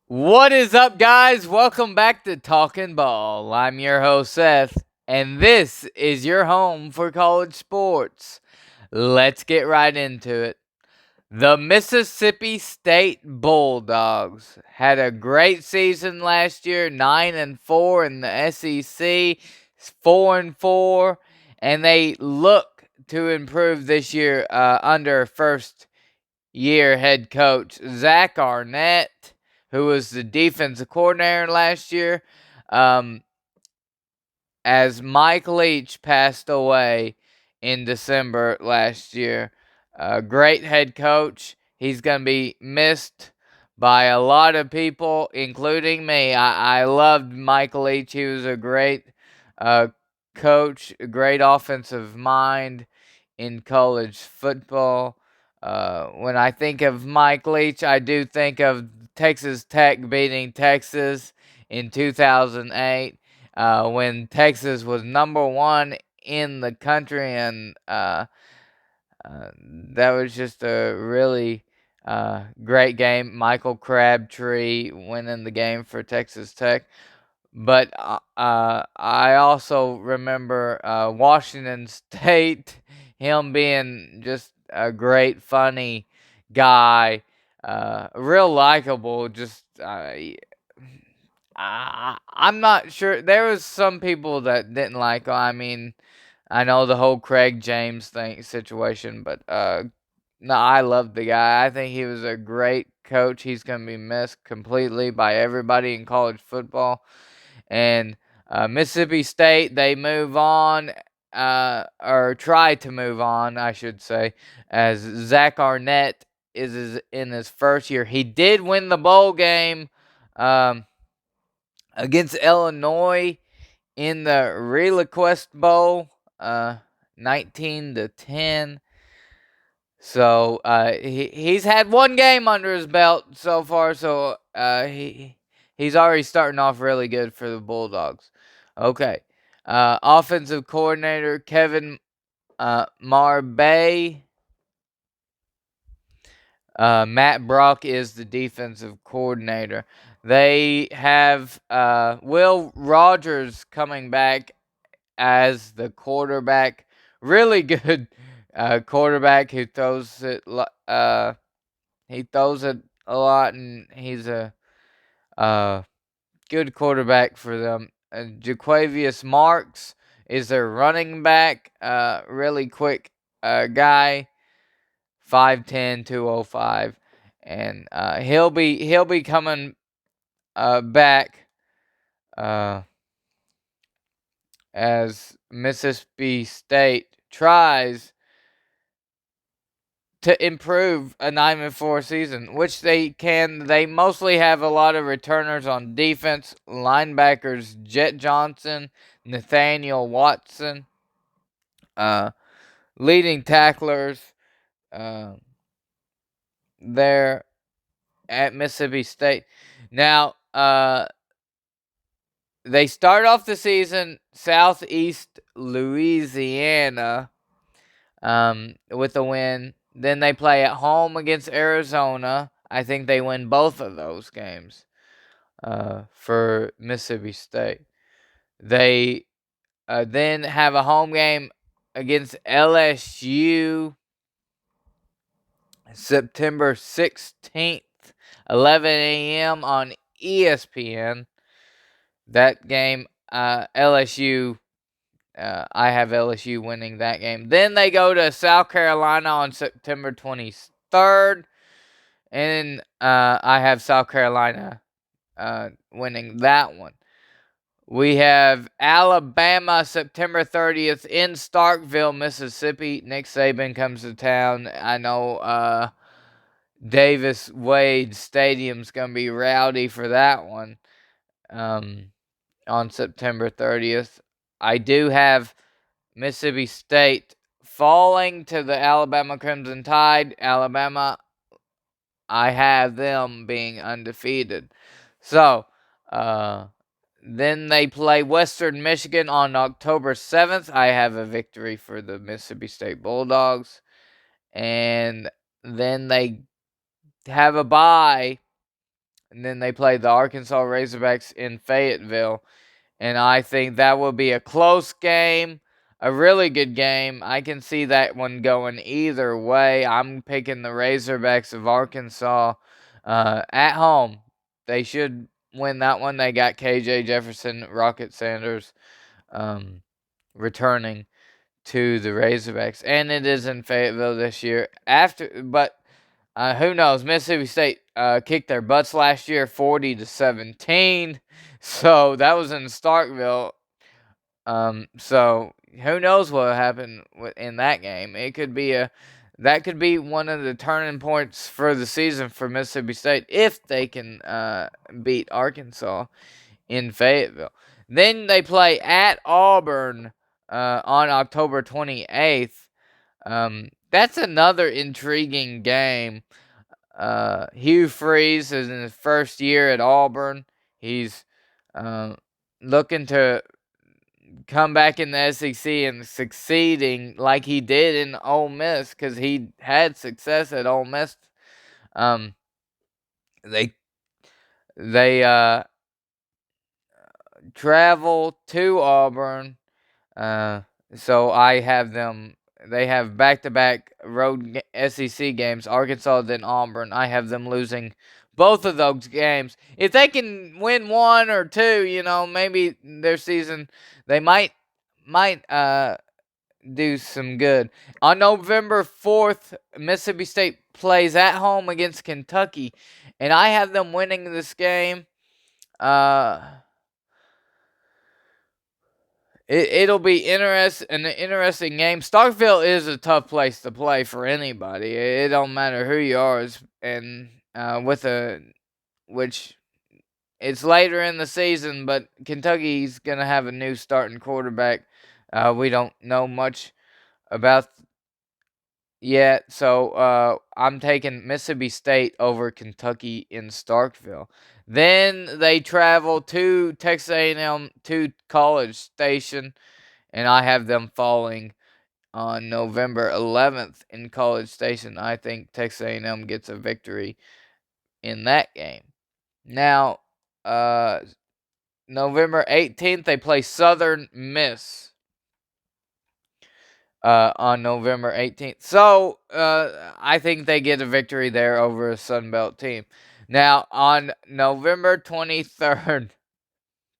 What is up, guys? Welcome back to Talkin Ball. I'm your host, Seth, and this is your home for college sports. Let's get right into it. The Mississippi State Bulldogs had a great season last year, 9-4 in the SEC, 4-4, and they look to improve this year under first year head coach Zach Arnett, who was the defensive coordinator last year, um, as Mike Leach passed away in December last year. A great head coach. He's going to be missed by a lot of people, including me. I loved Mike Leach. He was a great uh, coach, a great offensive mind in college football. When I think of Mike Leach, I do think of Texas Tech beating Texas in 2008 when Texas was number one in the country, and that was just a really great game. Michael Crabtree winning the game for Texas Tech. But I also remember Washington State, him being just a great, funny guy, real likable. Just I'm not sure. There was some people that didn't like him. I mean, I know the whole Craig James thing situation, but no, I love the guy. I think he was a great coach. He's gonna be missed completely by everybody in college football. And Mississippi State, they move on, or try to move on, I should say, as Zach Arnett is in his first year. He did win the bowl game um, against Illinois in the Relinquest Bowl, 19-10. So he's had one game under his belt so far, so he's already starting off really good for the Bulldogs. Okay, offensive coordinator Kevin Marbay. Matt Brock is the defensive coordinator. They have Will Rogers coming back as the quarterback. Really good quarterback who throws it. He throws it a lot, and he's a uh, good quarterback for them. Jaquavius Marks is their running back. Really quick guy, 5'10", 205, and he'll be coming back uh, as Mississippi State tries to improve a 9-4 season, which they can. They mostly have a lot of returners on defense, linebackers Jet Johnson, Nathaniel Watson, uh, leading tacklers uh, there at Mississippi State. Now, they start off the season Southeast Louisiana with a win. Then they play at home against Arizona. I think they win both of those games for Mississippi State. They then have a home game against LSU September 16th, 11 a.m. on ESPN. That game, LSU I have LSU winning that game. Then they go to South Carolina on September 23rd. And I have South Carolina winning that one. We have Alabama September 30th in Starkville, Mississippi. Nick Saban comes to town. I know Davis Wade Stadium's going to be rowdy for that one on September 30th. I do have Mississippi State falling to the Alabama Crimson Tide. Alabama, I have them being undefeated. So, then they play Western Michigan on October 7th. I have a victory for the Mississippi State Bulldogs. And then they have a bye and then they play the Arkansas Razorbacks in Fayetteville. And I think that will be a close game, a really good game. I can see that one going either way. I'm picking the Razorbacks of Arkansas at home. They should win that one. They got KJ Jefferson, Rocket Sanders um, returning to the Razorbacks, and it is in Fayetteville this year. But who knows? Mississippi State kicked their butts last year, 40-17. So that was in Starkville. So who knows what will happen in that game? That could be one of the turning points for the season for Mississippi State if they can beat Arkansas in Fayetteville. Then they play at Auburn on October 28th. That's another intriguing game. Hugh Freeze is in his first year at Auburn. He's uh, looking to come back in the SEC and succeeding like he did in Ole Miss because he had success at Ole Miss. Um, they they travel to Auburn. Uh, so I have them. They have back-to-back road SEC games. Arkansas then Auburn. I have them losing both of those games. If they can win one or two, maybe their season they might do some good. On November 4th, Mississippi State plays at home against Kentucky, and I have them winning this game. It'll be an interesting game. Starkville is a tough place to play for anybody. It don't matter who you are, and which it's later in the season, but Kentucky's gonna have a new starting quarterback. We don't know much about yet, so I'm taking Mississippi State over Kentucky in Starkville. Then they travel to Texas A&M to College Station, and I have them falling on November 11th in College Station. I think Texas A&M gets a victory in that game. Now, November 18th, they play Southern Miss on November 18th. So I think they get a victory there over a Sun Belt team. Now, on November 23rd,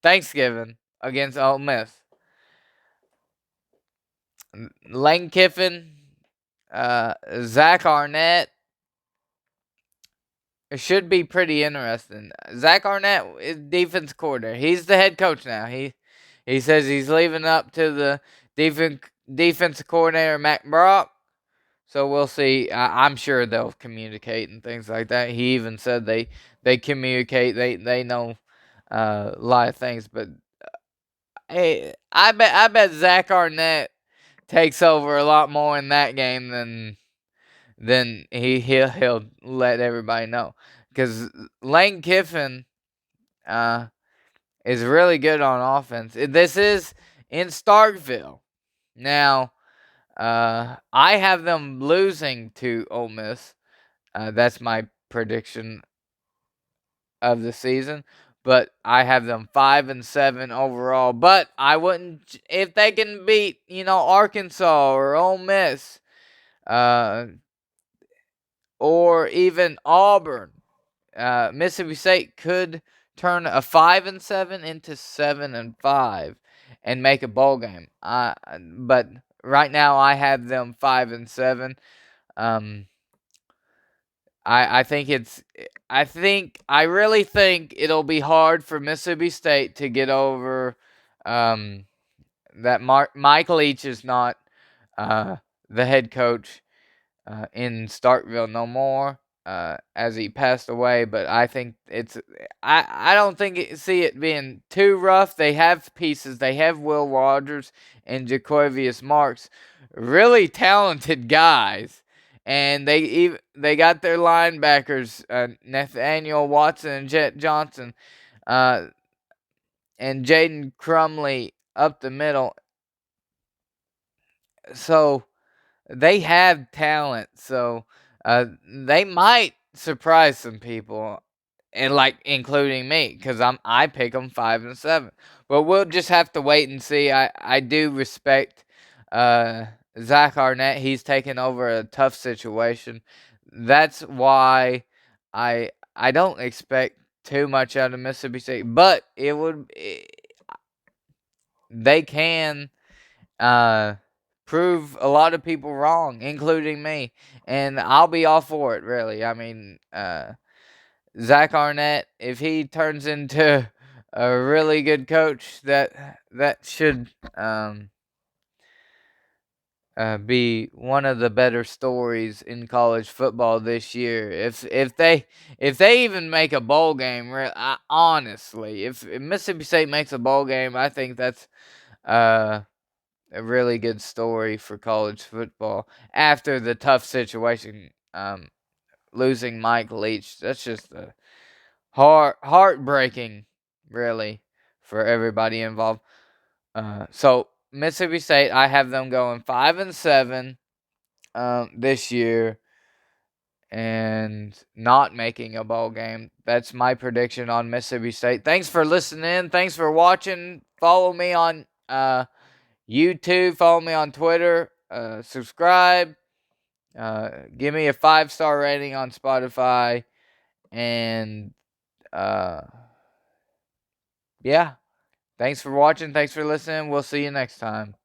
Thanksgiving, against Ole Miss, Lane Kiffin, Zach Arnett, it should be pretty interesting. Zach Arnett is defense coordinator. He's the head coach now. He says he's leaving up to the defensive coordinator, Matt Brock. So we'll see. I'm sure they'll communicate and things like that. He even said they communicate. They know a lot of things. But hey, I bet Zach Arnett takes over a lot more in that game than he'll let everybody know. Because Lane Kiffin is really good on offense. This is in Starkville. Now, I have them losing to Ole Miss. That's my prediction of the season. But I have them 5-7 overall. But I wouldn't if they can beat Arkansas or Ole Miss, or even Auburn. Mississippi State could turn a 5-7 into 7-5 and make a bowl game. But right now I have them 5-7. I really think it'll be hard for Mississippi State to get over that Mike Leach is not the head coach in Starkville no more, as he passed away. But I think I don't see it being too rough. They have pieces. They have Will Rogers and Jaquavius Marks, really talented guys. And they got their linebackers, Nathaniel Watson and Jet Johnson, and Jaden Crumley up the middle. So they have talent. So they might surprise some people. and like including me, because I pick them 5-7. But we'll just have to wait and see. I do respect Zach Arnett. He's taken over a tough situation. That's why I don't expect too much out of Mississippi State, but they can prove a lot of people wrong, including me, and I'll be all for it. Really, I mean, Zach Arnett, if he turns into a really good coach, that should be one of the better stories in college football this year. If they even make a bowl game, honestly, if Mississippi State makes a bowl game, I think that's uh, a really good story for college football after the tough situation. Losing Mike Leach, that's just a heartbreaking, really, for everybody involved. So Mississippi State, I have them going 5-7 this year and not making a bowl game. That's my prediction on Mississippi State. Thanks for listening. Thanks for watching. Follow me on YouTube. Follow me on Twitter. Subscribe. Give me a 5-star rating on Spotify. And yeah. Thanks for watching. Thanks for listening. We'll see you next time.